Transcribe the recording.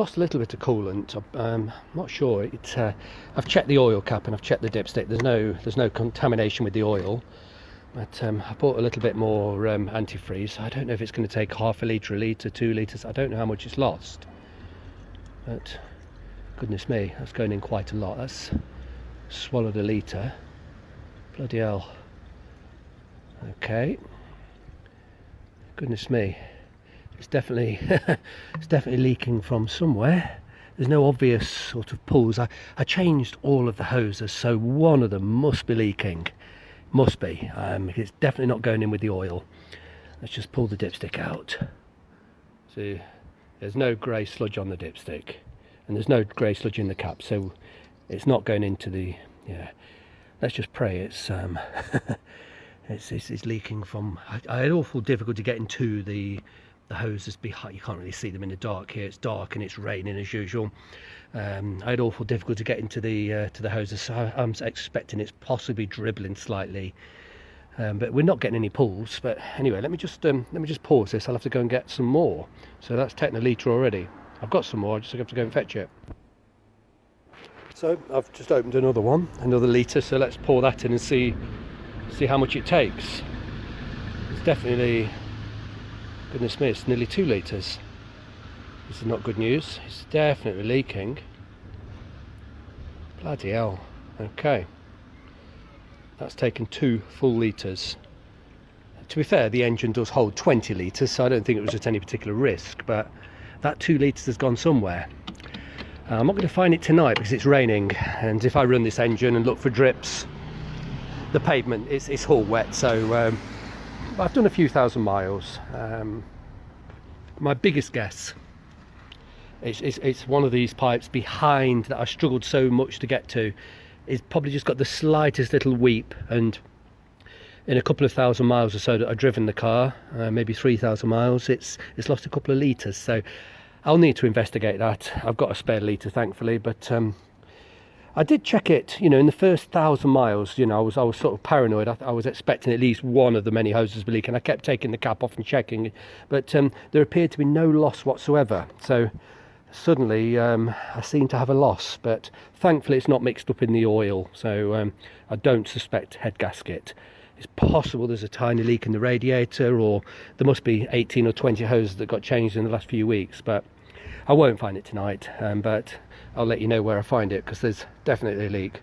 lost a little bit of coolant. I'm not sure. I've checked the oil cap and I've checked the dipstick. There's no contamination with the oil. But I bought a little bit more antifreeze. I don't know if it's going to take half a litre, 2 litres. I don't know how much it's lost. But goodness me, that's going in quite a lot. That's swallowed a litre. Bloody hell. Okay. Goodness me. It's definitely leaking from somewhere. There's no obvious sort of pulls. I changed all of the hoses, so one of them must be leaking. Must be. It's definitely not going in with the oil. Let's just pull the dipstick out. See, there's no grey sludge on the dipstick, and there's no grey sludge in the cap, so it's not going into the. Yeah. Let's just pray it's it's leaking from. I had awful difficulty getting to the hoses behind. You can't really see them in the dark here. It's dark and it's raining as usual. I had awful difficulty getting to the hoses, so I'm expecting it's possibly dribbling slightly, but we're not getting any pulls. But anyway, let me just pause this. I'll have to go and get some more. So that's taken a litre already. I've got some more. I just have to go and fetch it. So I've just opened another litre. So let's pour that in and see how much it takes. It's definitely. Goodness me, it's nearly 2 litres. This is not good news. It's definitely leaking. Bloody hell. Okay. That's taken 2 full litres. To be fair, the engine does hold 20 litres, so I don't think it was at any particular risk, but that 2 litres has gone somewhere. I'm not going to find it tonight because it's raining, and if I run this engine and look for drips, the pavement it's all wet, so I've done a few thousand miles. My biggest guess, it's one of these pipes behind that I struggled so much to get to. It's probably just got the slightest little weep, and in a couple of thousand miles or so that I've driven the car, maybe 3,000 miles, it's lost a couple of litres. So I'll need to investigate that. I've got a spare litre, thankfully, but I did check it, in the first 1,000 miles, I was sort of paranoid. I was expecting at least one of the many hoses to be leaking. I kept taking the cap off and checking, but there appeared to be no loss whatsoever. So suddenly I seem to have a loss, but thankfully it's not mixed up in the oil, so I don't suspect head gasket. It's possible there's a tiny leak in the radiator, or there must be 18 or 20 hoses that got changed in the last few weeks, but I won't find it tonight, but I'll let you know where I find it, because there's definitely a leak.